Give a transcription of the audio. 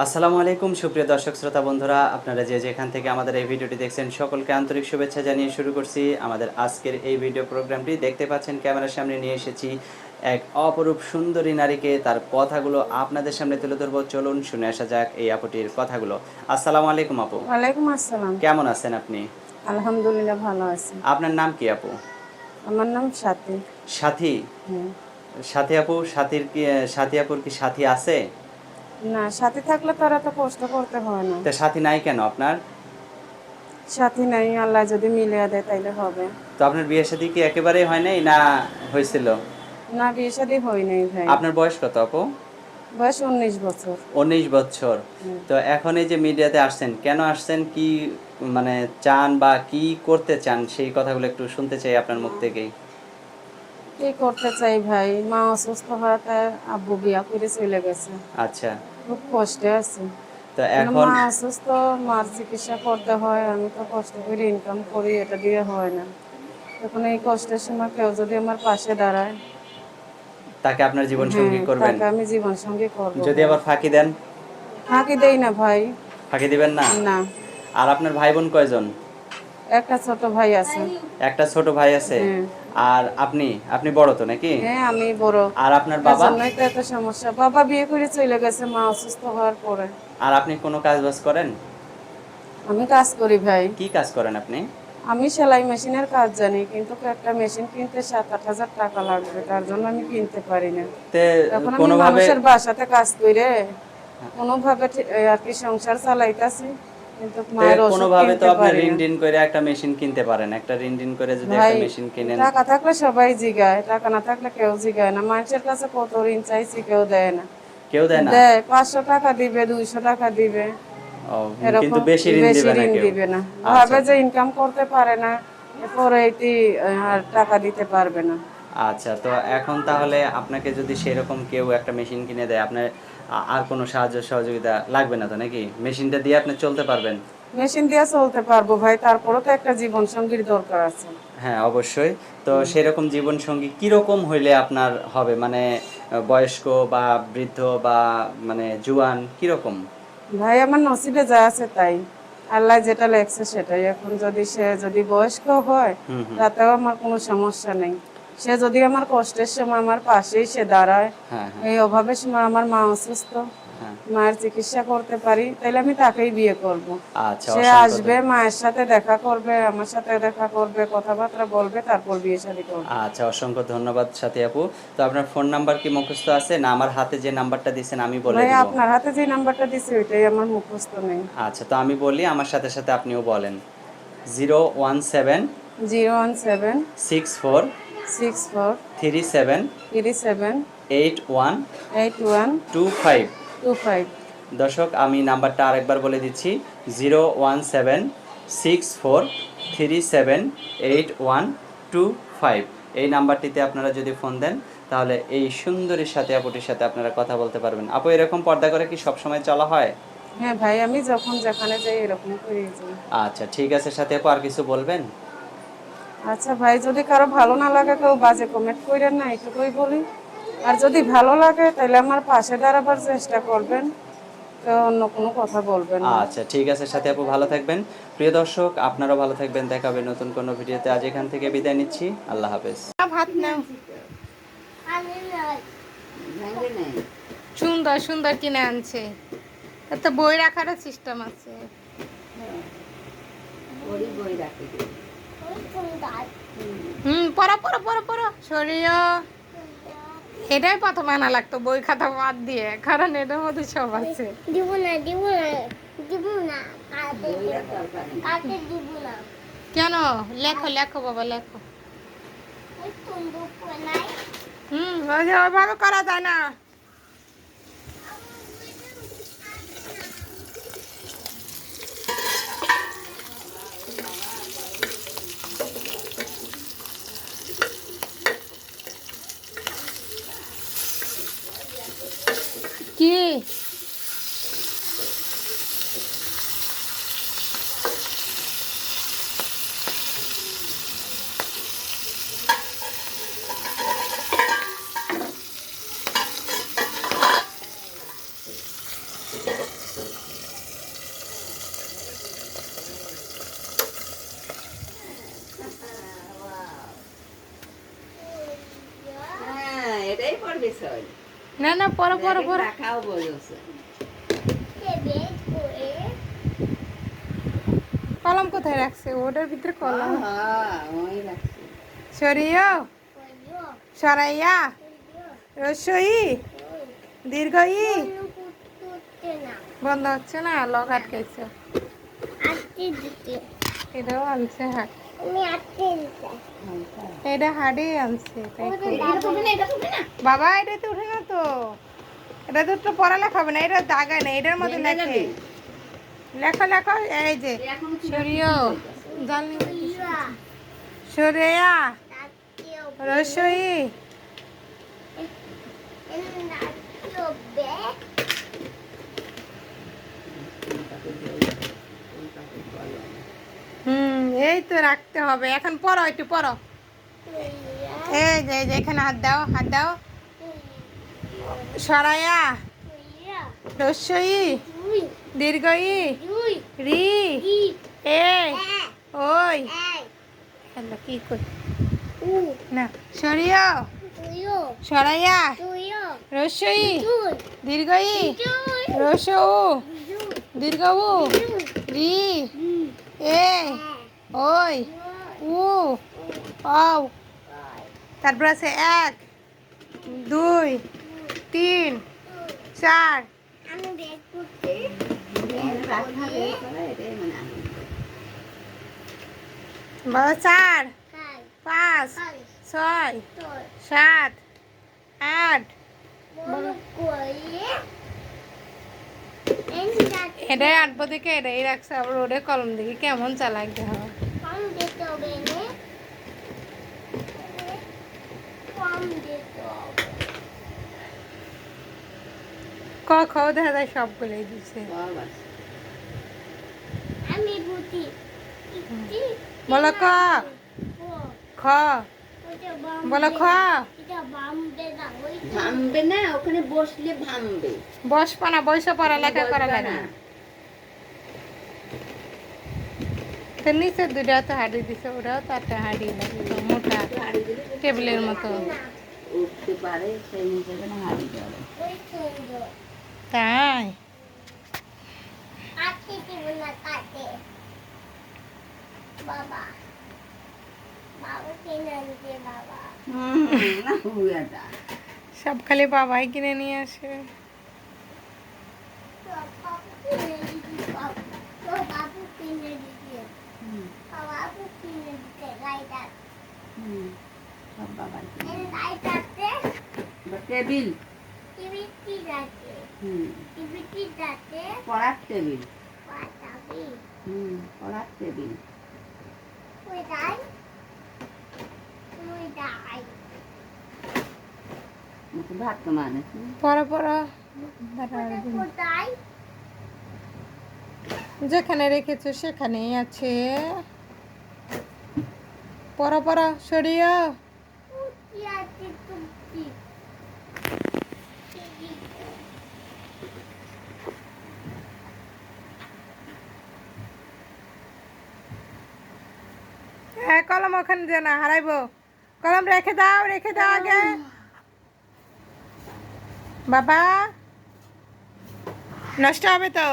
আসসালামু আলাইকুম সুপ্রিয় দর্শক শ্রোতা বন্ধুরা, আপনারা যে যেখান থেকে আমাদের এই ভিডিওটি দেখছেন সকলকে আন্তরিক শুভেচ্ছা জানিয়ে শুরু করছি আমাদের আজকের এই ভিডিও প্রোগ্রামটি। দেখতে পাচ্ছেন ক্যামেরার সামনে নিয়ে এসেছি এক অপরূপ সুন্দরী নারীকে, তার কথাগুলো আপনাদের সামনে তুলে ধরবো। চলুন শুনে আসা যাক এই আপুটির কথাগুলো। আসসালামু আলাইকুম আপু। ওয়ালাইকুম আসসালাম। কেমন আছেন আপনি? আলহামদুলিল্লাহ ভালো আছি। আপনার নাম কি আপু? আমার নাম সাথী। সাথী? হুম। সাথী আপু, সাথী আপুর কি সাথী আছে? না, সাথী থাকলে তো আর এত কষ্ট করতে হয় না। তা সাথী নাই কেন আপনার? সাথী নাই, আল্লাহ যদি মিলিয়ে দেয় তাইলে হবে। তো আপনার বিয়ে শাদী কি একেবারেই হয় নাই না হয়েছিল? না, বিয়ে শাদী হয় নাই ভাই। আপনার বয়স কত আপু? বয়স 19 বছর। 19 বছর। হুম। তো এখন এই যে মিডিয়াতে আসছেন, কেন আসছেন, কি মানে চান বা কি করতে চান, সেই কথাগুলো একটু শুনতে চাই আপনার মুখ থেকেই। কি করতে চাই ভাই, মা অসুস্থ হওয়াতে আব্বু বিয়া করে চলে গেছে। আচ্ছা। খুব কষ্টে আছি। তো মানে এখন মা অসুস্থ, মার চিকিৎসা করতে হয়, আমি তো কষ্ট করে ইনকাম করি, এটা দিয়ে হয় না। এখন এই কষ্টের সময় কেউ যদি আমার পাশে দাঁড়ায়, তাকে আপনার জীবন হ্যাঁ, সঙ্গী করবেন? তাকে আমি জীবন সঙ্গী করবো যদি ভাই। আবার ফাঁকি দেন? ফাঁকি দেই না ভাই। ফাঁকি দিবেন না? না। আর আপনার ভাই বোন কয়জন? একটা ছোট ভাই আছে। একটা ছোট ভাই আছে। হ্যাঁ। আর আপনি আপনি বড় তো নাকি? হ্যাঁ, আমি বড়। আর আপনার এর বাবা? জন্যই তো এত সমস্যা। বাবা বিয়ে করে চলে গেছে মা অসুস্থ হওয়ার পরে। আর আপনি কোনো কাজ বাজ করেন? আমি কাজ করি ভাই। কি কাজ করেন আপনি? আমি সেলাই মেশিনের কাজ জানি, কিন্তু একটা মেশিন কিনতে 7-8 হাজার টাকা লাগবে, তার জন্য আমি কিনতে পারি না। তে এখন আমি কোনোভাবে মানুষের বাসাতে কাজ করে কোনোভাবে আর কি সংসার চালাইতাছি, কিন্তু মায়ের ওষুধ কোনোভাবে তো কিনতে আপনি পারি ঋণ না। টিন করে একটা মেশিন কিনতে পারেন। একটা ঋণ টিন করে যদি একটা ভাই, মেশিন কিনেন। টাকা থাকলে সবাই জিগায়, টাকা না থাকলে কেউ জিগায় না। মানুষের কাছে কত ঋণ চাইছি, কেউ দেয় না। কেউ দেয় না? দেয় 500 টাকা দিবে, 200 টাকা দিবে, ও, কিন্তু এরকম। বেশি ঋণ বেশি দিবে না ঋণ কেউ? দিবে না, আচ্ছা। ভাবে যে ইনকাম করতে পারে না, এরপরে এটি আর টাকা দিতে পারবে না। আচ্ছা, তো এখন তাহলে আপনাকে যদি সেরকম কেউ একটা মেশিন কিনে দেয়, আপনার আর কোনো সাহায্য সহযোগিতা লাগবে না তো নাকি? মেশিনটা দিয়ে আপনি চলতে পারবেন? মেশিন দিয়ে চলতে পারবো ভাই, তারপরেও তো একটা জীবন সঙ্গীর দরকার আছে। হ্যাঁ, অবশ্যই। তো সেরকম জীবনসঙ্গী কিরকম হইলে আপনার হবে? মানে বয়স্ক বা বৃদ্ধ বা মানে জুয়ান কিরকম? ভাই, আমার নসিবে যা আছে তাই, আল্লাহ যেটা লেখছে সেটাই। এখন যদি সে যদি বয়স্ক হয়, হুম, হুম। তাতেও আমার কোনো সমস্যা নেই। সে যদি আমার কষ্টের সময় আমার পাশেই সে দাঁড়ায়, হ্যাঁ, হ্যাঁ, এই অভাবের সময় আমার মা অসুস্থ, হ্যাঁ। মায়ের চিকিৎসা করতে পারি, তাহলে আমি তাকেই বিয়ে করব। আচ্ছা, সে অসংখ্য আসবে, মায়ের সাথে দেখা করবে, আমার সাথে দেখা করবে, কথাবার্তা বলবে, তারপর বিয়ে শাদী করবো। আচ্ছা, অসংখ্য ধন্যবাদ সাথী আপু। তো আপনার ফোন নাম্বার কি মুখস্থ আছে, না আমার হাতে যে নাম্বারটা দিয়েছেন আমি বলে ভাই, দিব? আপনার হাতে যে নাম্বারটা দিছি ওইটাই আমার মুখস্থ নেই। আচ্ছা, তো আমি বলি, আমার সাথে সাথে আপনিও বলেন। 017 017 64 64 37 37 81 81 25। 25। দর্শক, আমি নাম্বারটা আরেকবার বলে দিচ্ছি। 017 64 37 81 25। এই নাম্বারটিতে আপনারা যদি ফোন দেন, তাহলে এই সুন্দরীর সাথে আপুটির সাথে আপনারা কথা বলতে পারবেন। আপু, এরকম পর্দা করে কি সবসময় চলা হয়? হ্যাঁ ভাই, আমি যখন যেখানে যাই এরকম করেই যাই। আচ্ছা, ঠিক আছে সাথে আপু, আর কিছু বলবেন? আচ্ছা ভাই, যদি কারো ভালো না লাগে কেউ বাজে কমেন্ট করেন না, এটুকুই বলি। আর যদি ভালো লাগে তাহলে আমার পাশে দাঁড়াবার চেষ্টা করবেন, তো অন্য কোনো কথা বলবেন না। আচ্ছা, ঠিক আছে সাথে আপু, ভালো থাকবেন। প্রিয় দর্শক, আপনারাও ভালো থাকবেন। দেখা হবে নতুন কোনো ভিডিওতে। আজ এখান থেকে বিদায় নিচ্ছি। আল্লাহ হাফেজ। ভাত নাও। সুন্দর সুন্দর কিনে আনছে, এত বই রাখারও সিস্টেম আছে। পড়ো পড়ো পড়ো পড়ো সরিও। এটাই প্রথম আনা লাগতো, বই খাতা বাদ দিয়ে, কারণ এটার মধ্যে সব আছে। দিব না দিব না দিব না কাটে দিব না। কেন? লেখো লেখো বাবা লেখো। ওই তুন্দু নাই। ওই যে ওইভাবে করা যায় না। কি? না না পড়ো পড়ো পড়ো কলম কোথায় রাখছে ওটার ভিতরে কলম সরিয় সরাইয়া রসই দীর্ঘ ই বন্ধ হচ্ছে না লক আটকাইছে এটাও আনছে হাট এটা হাটে আনছে তাই তো। বাবা এটা তো উঠে না তো এটা তো একটু পড়ালেখা হবে না এটা দাগায় না এটার মধ্যে লেখে লেখা লেখা এই যে সরিয় জল নিয়ে সরিয়া রসই এই তো রাখতে হবে এখন পড়ো একটু পড়ো এই যে এখানে হাত দাও সরাইয়া রসই দীর্ঘ ই রি এ ওই হ্যালো কি কই না সরিয়া সরাইয়া রসই দীর্ঘ ই রস উ দীর্ঘ উ রি এ ওই উ আও তারপর আছে 1 2 3 4 বলো 4 5 6 7 8 এটাই আটবো দিকে এটাই রাখছে আবার ওরে কলম দিকে কেমন চালাক দেখা ক খাও দেখা যায় সবগুলোই দিচ্ছে বলো ক খ বলো খ ভাঙবে না ওখানে বসলে ভাঙবে বসবো না বসে পড়ালেখা করা লাগে তো নিচে দুটা তো হাঁড়ি দিছে ওরাও তো একটা হাঁড়ি লাগতো মোটা টেবিলের মতো উঠতে পারে সেই হিসেবে না হারিয়ে যাবে তাই বাবা বাবা কিনে আনছে বাবা না হুয়াটা সব খালি বাবাই কিনে নিয়ে আসে বাবু কিনে দিচ্ছে বাবু কিনে দিচ্ছে লাইটার সব বাবার লাইটারতে টেবিল টিভি কি যাচ্ছে টিভি কি যাচ্ছে পড়ার টেবিল পাতাবি পড়ার টেবিল ওই দাই ওই দাই ভাত তো মানে পড়া পড়া কোথায় যেখানে রেখেছো সেখানেই আছে পড়া পড়া সরিয়া কি আছে তুমি কলম ওখানে যে না হারাইবো কলম রেখে দাও আগে বাবা নষ্ট হবে তো